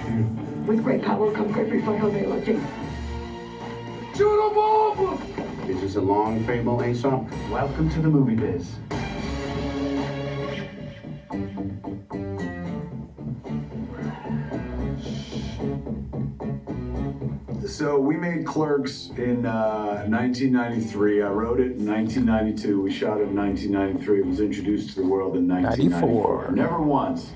With great power comes great responsibility. Shoot 'em all! Is this a long fable, Aesop? Welcome to the movie biz. So we made Clerks in 1993. I wrote it in 1992. We shot it in 1993. It was introduced to the world in 1994. Never once,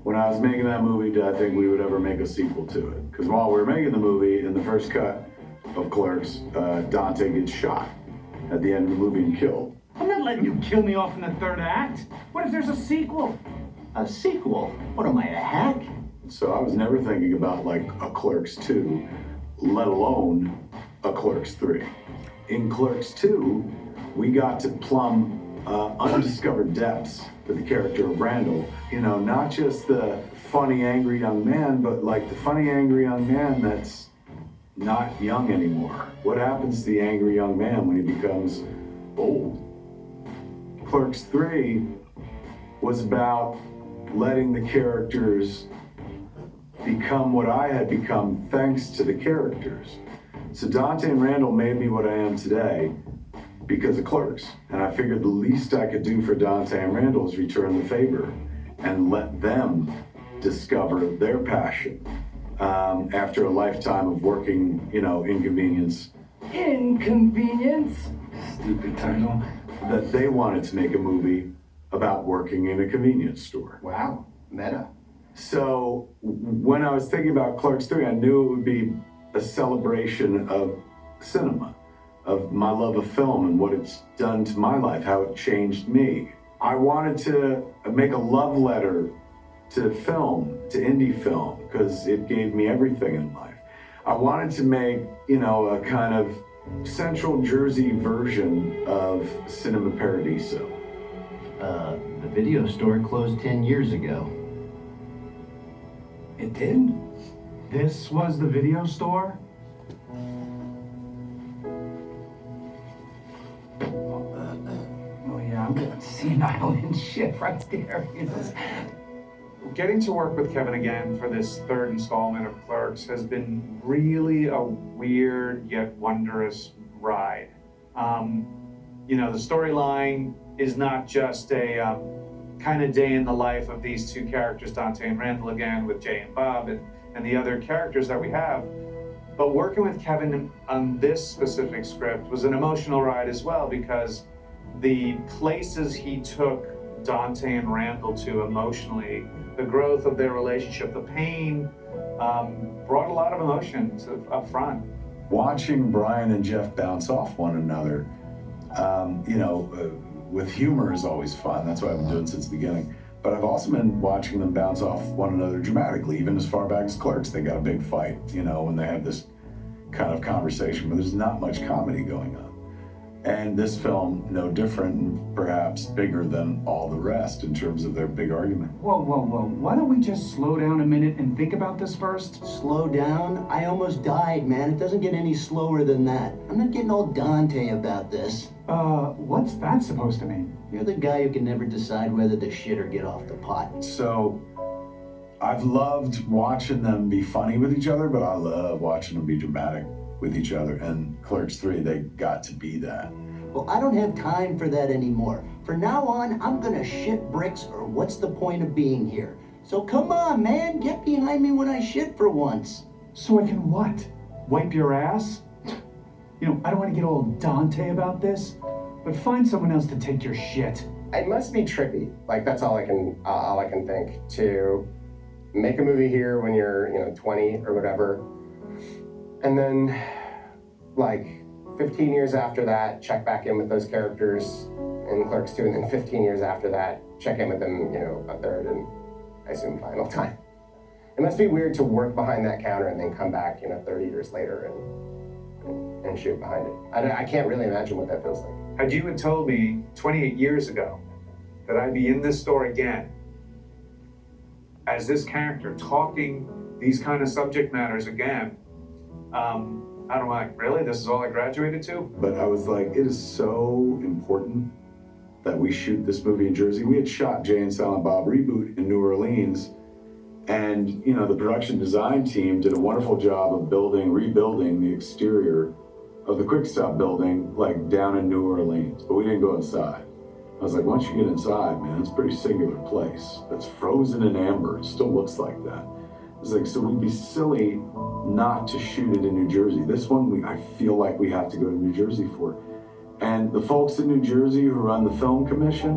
when I was making that movie, did I think we would ever make a sequel to it. Because while we were making the movie, in the first cut of Clerks, Dante gets shot at the end of the movie and killed. I'm not letting you kill me off in the third act. What if there's a sequel? A sequel? What am I, a hack? So I was never thinking about like a Clerks 2, let alone a Clerks 3. In Clerks 2, we got to plumb undiscovered depths with the character of Randall. You know, not just the funny, angry young man, but like the funny, angry young man that's not young anymore. What happens to the angry young man when he becomes old? Clerks 3 was about letting the characters become what I had become thanks to the characters. So Dante and Randall made me what I am today because of Clerks. And I figured the least I could do for Dante and Randall is return the favor and let them discover their passion after a lifetime of working, you know, inconvenience. Inconvenience? Stupid title. That they wanted to make a movie about working in a convenience store. Wow, meta. So when I was thinking about Clerks 3, I knew it would be a celebration of cinema, of my love of film and what it's done to my life, how it changed me. I wanted to make a love letter to film, to indie film, because it gave me everything in life. I wanted to make, you know, a kind of Central Jersey version of Cinema Paradiso. The video store closed 10 years ago. It did? This was the video store? Oh yeah, I'm getting senile and shit right there. You know? Getting to work with Kevin again for this third installment of Clerks has been really a weird yet wondrous ride. You know, the storyline is not just a kind of day in the life of these two characters, Dante and Randall again, with Jay and Bob and the other characters that we have. But working with Kevin on this specific script was an emotional ride as well, because the places he took Dante and Randall to emotionally, the growth of their relationship, the pain, brought a lot of emotion up front. Watching Brian and Jeff bounce off one another, you know, with humor is always fun. That's what I've been doing since the beginning. But I've also been watching them bounce off one another dramatically, even as far back as Clerks. They got a big fight, you know, when they have this kind of conversation, but there's not much comedy going on. And this film, no different, and perhaps bigger than all the rest in terms of their big argument. Whoa. Why don't we just slow down a minute and think about this first? Slow down? I almost died, man. It doesn't get any slower than that. I'm not getting all Dante about this. What's that supposed to mean? You're the guy who can never decide whether to shit or get off the pot. So I've loved watching them be funny with each other, but I love watching them be dramatic with each other. And Clerks 3, they got to be that. Well, I don't have time for that anymore. From now on, I'm gonna shit bricks, or what's the point of being here? So come on, man, get behind me when I shit for once. So I can what? Wipe your ass? You know, I don't want to get all Dante about this, but find someone else to take your shit. It must be trippy. Like, that's all I can think, to make a movie here when you're, you know, 20 or whatever, and then like 15 years after that, check back in with those characters in Clerks 2, and then 15 years after that, check in with them, you know, a third and I assume final time. It must be weird to work behind that counter and then come back, you know, 30 years later and shoot behind it. I can't really imagine what that feels like. Had you told me 28 years ago that I'd be in this store again as this character talking these kind of subject matters again, I'm like, really? This is all I graduated to? But I was like, it is so important that we shoot this movie in Jersey. We had shot Jay and Silent Bob Reboot in New Orleans, And, you know, the production design team did a wonderful job of rebuilding the exterior of the Quick Stop building, like down in New Orleans, but we didn't go inside. I was like, once you get inside, man, it's a pretty singular place. That's frozen in amber. It still looks like that. It's like, so we'd be silly not to shoot it in New Jersey. This one, I feel like we have to go to New Jersey for. And the folks in New Jersey who run the film commission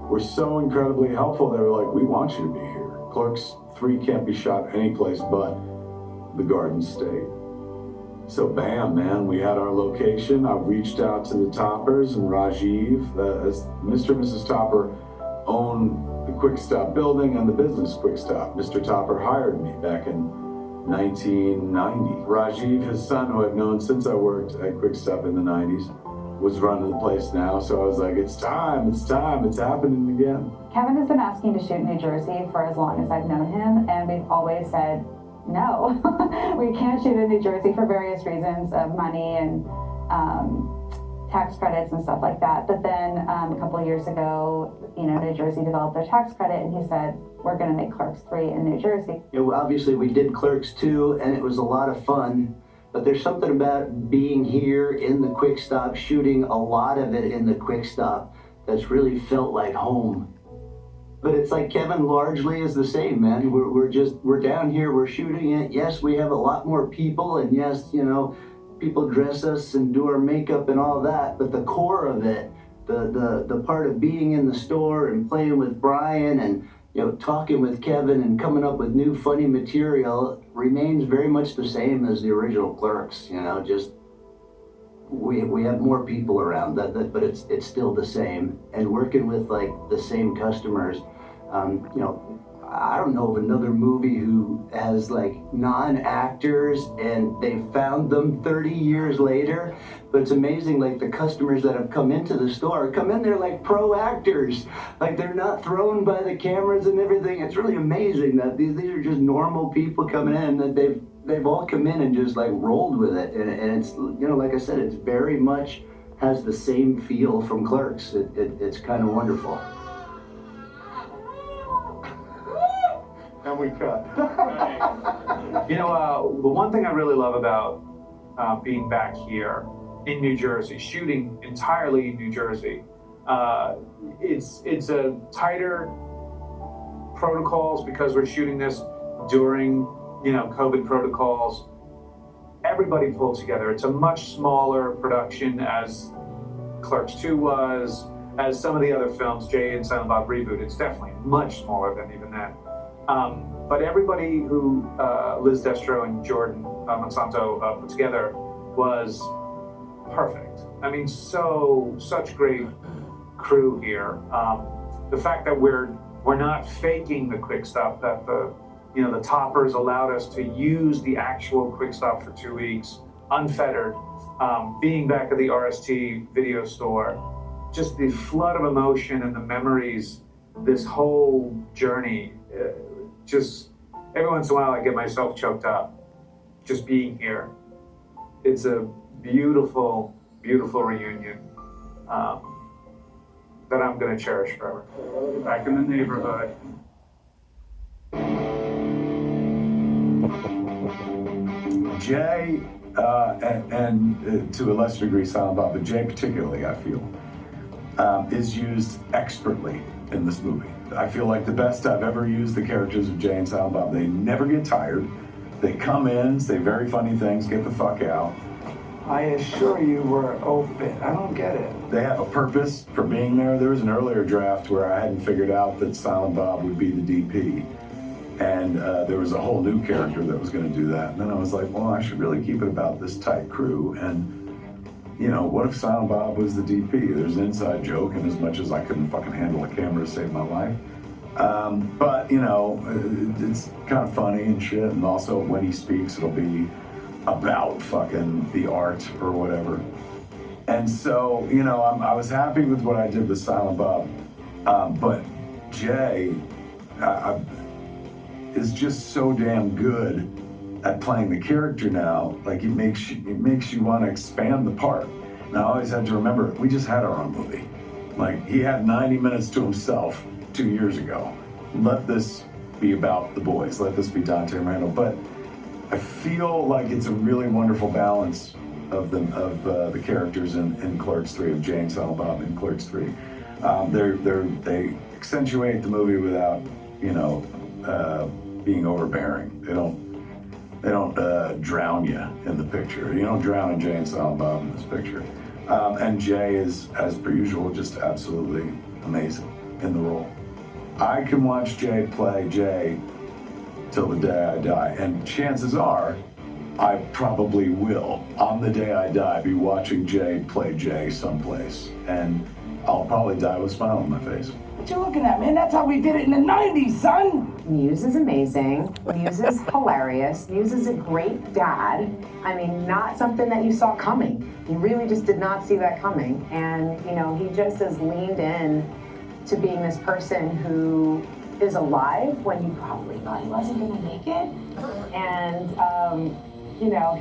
were so incredibly helpful. They were like, we want you to be here. Clerks 3 can't be shot anyplace but the Garden State. So bam, man, we had our location. I reached out to the Toppers and Rajiv, as Mr. and Mrs. Topper own the Quick Stop building and the business Quick Stop. Mr. Topper hired me back in 1990. Rajiv, his son, who I've known since I worked at Quick Stop in the 90s, was running the place now. So I was like, it's time, it's happening again. Kevin has been asking to shoot in New Jersey for as long as I've known him, and we've always said, no, we can't shoot in New Jersey for various reasons of money and tax credits and stuff like that. But then a couple of years ago, you know, New Jersey developed their tax credit, and he said, we're going to make Clerks 3 in New Jersey. You know, obviously we did Clerks 2, and it was a lot of fun. But there's something about being here in the Quick Stop, shooting a lot of it in the Quick Stop, that's really felt like home. But it's like Kevin largely is the same, man. We're down here, we're shooting it. Yes, we have a lot more people, and yes, you know, people dress us and do our makeup and all that. But the core of it, the part of being in the store and playing with Brian and, you know, talking with Kevin and coming up with new funny material remains very much the same as the original Clerks. You know, just we have more people around, but it's still the same. And working with like the same customers, you know, I don't know of another movie who has like non-actors and they found them 30 years later. But it's amazing, like the customers that have come into the store come in there like pro actors, like they're not thrown by the cameras and everything. It's really amazing that these are just normal people coming in, that they've all come in and just like rolled with it. And it's, you know, like I said, it's very much has the same feel from Clerks. It's kind of wonderful. And we cut. You know, the one thing I really love about being back here in New Jersey, shooting entirely in New Jersey, it's a tighter protocols because we're shooting this during, you know, COVID protocols. Everybody pulled together. It's a much smaller production as Clerks 2 was, as some of the other films, Jay and Silent Bob Reboot. It's definitely much smaller than even that. But everybody who Liz Destro and Jordan Monsanto put together was perfect. I mean, such great crew here. The fact that we're not faking the Quick Stop, that the Toppers allowed us to use the actual Quick Stop for 2 weeks, unfettered, being back at the RST video store, just the flood of emotion and the memories, this whole journey, just every once in a while I get myself choked up just being here. It's a beautiful, beautiful reunion that I'm going to cherish forever. Back in the neighborhood. Jay, and to a lesser degree Silent Bob, but Jay particularly, I feel, is used expertly in this movie. I feel like the best I've ever used the characters of Jay and Silent Bob. They never get tired. They come in, say very funny things, get the fuck out. I assure you we're open. I don't get it. They have a purpose for being there. There was an earlier draft where I hadn't figured out that Silent Bob would be the DP. And there was a whole new character that was going to do that. And then I was like, well, I should really keep it about this tight crew. And, you know, what if Silent Bob was the DP? There's an inside joke, and as much as I couldn't fucking handle a camera to save my life. But, you know, it's kind of funny and shit. And also when he speaks, it'll be about fucking the art or whatever. And so, you know, I was happy with what I did with Silent Bob. But Jay is just so damn good at playing the character now. Like it makes you want to expand the part. Now I always had to remember, we just had our own movie. Like he had 90 minutes to himself 2 years ago. Let this, be about the boys. Let this be Dante and Randall. But I feel like it's a really wonderful balance of the characters in Clerks 3, of Jay and Silent Bob in Clerks 3. They accentuate the movie without, being overbearing. They don't drown you in the picture. You don't drown in Jay and Silent Bob in this picture. And Jay is, as per usual, just absolutely amazing in the role. I can watch Jay play Jay till the day I die, and chances are I probably will, on the day I die, be watching Jay play Jay someplace, and I'll probably die with a smile on my face. What you looking at, man? That's how we did it in the 90s, son! Muse is amazing. Muse is hilarious. Muse is a great dad. I mean, not something that you saw coming. You really just did not see that coming. And, he just has leaned in to being this person who is alive when you probably thought he wasn't going to make it. And,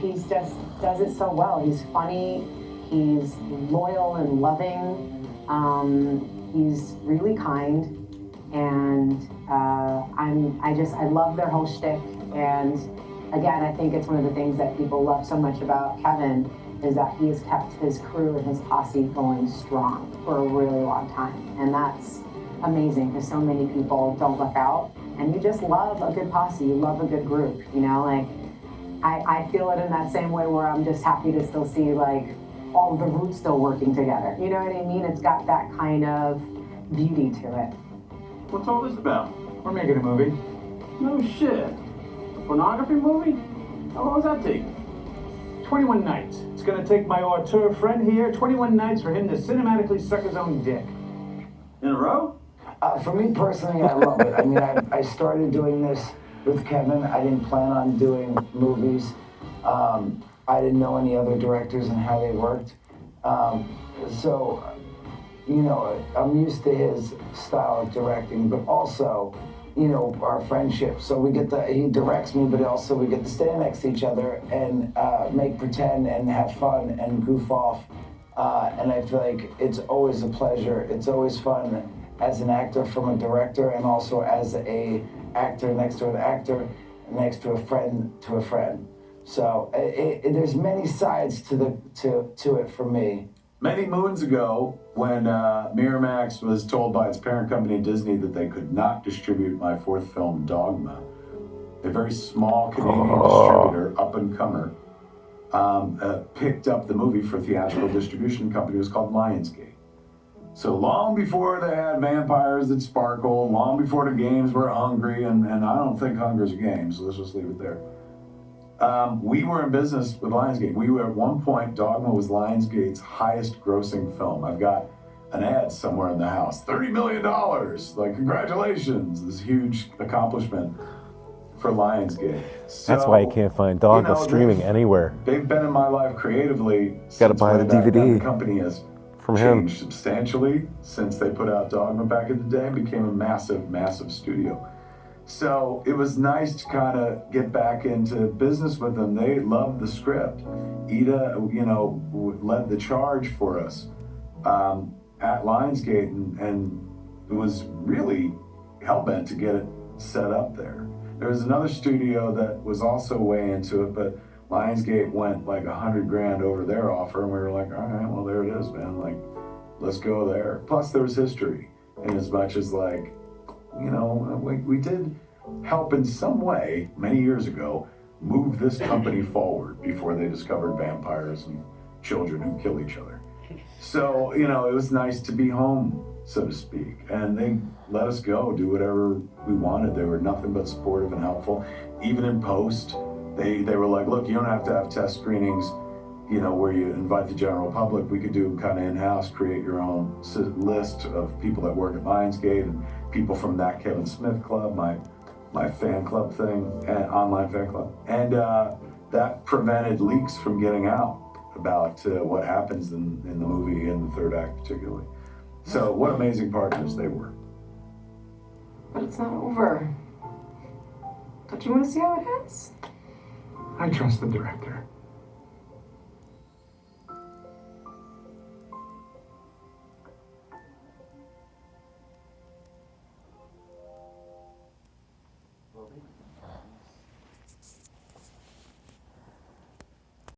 he's just does it so well. He's funny. He's loyal and loving. He's really kind. And I love their whole shtick. And again, I think it's one of the things that people love so much about Kevin is that he has kept his crew and his posse going strong for a really long time. And that's amazing because so many people don't look out. And you just love a good posse, you love a good group, I feel it in that same way where I'm just happy to still see all the roots still working together. You know what I mean? It's got that kind of beauty to it. What's all this about? We're making a movie. No shit. A pornography movie? How long does that take? 21 nights. It's gonna take my auteur friend here 21 nights for him to cinematically suck his own dick. In a row? For me personally, I love it. I mean, I started doing this with Kevin. I didn't plan on doing movies. I didn't know any other directors and how they worked. So, I'm used to his style of directing, but also, our friendship. So he directs me, but also we get to stand next to each other and make pretend and have fun and goof off. And I feel like it's always a pleasure. It's always fun as an actor from a director, and also as a actor next to an actor, next to a friend to a friend. So there's many sides to it for me. Many moons ago, when Miramax was told by its parent company Disney that they could not distribute my fourth film, Dogma, a very small Canadian distributor, up-and-comer, picked up the movie for theatrical distribution. Company was called Lionsgate. So long before they had vampires that sparkle, long before the games were hungry, and I don't think hunger's a game, so let's just leave it there. We were in business with Lionsgate. We were at one point, Dogma was Lionsgate's highest grossing film. I've got an ad somewhere in the house, $30 million, congratulations, this huge accomplishment for Lionsgate. So, that's why you can't find Dogma streaming anywhere. They've been in my life creatively. Gotta buy the DVD. The company has from changed substantially since they put out Dogma back in the day and became a massive, massive studio. So it was nice to kind of get back into business with them. They loved the script. Ida, led the charge for us at Lionsgate and was really hell-bent to get it set up there. There was another studio that was also way into it, but Lionsgate went $100,000 over their offer, and we were like, all right, well, there it is, man. Let's go there. Plus, there was history, in as much as we did help in some way many years ago move this company forward before they discovered vampires and children who kill each other. So, it was nice to be home, so to speak. And they let us go, do whatever we wanted. They were nothing but supportive and helpful. Even in post, they were like, look, you don't have to have test screenings, where you invite the general public. We could do kind of in-house, create your own list of people that work at Lionsgate and people from that Kevin Smith Club, my fan club thing, online fan club. And that prevented leaks from getting out about what happens in the movie, in the third act particularly. So what amazing partners they were. But it's not over. Don't you want to see how it ends? I trust the director.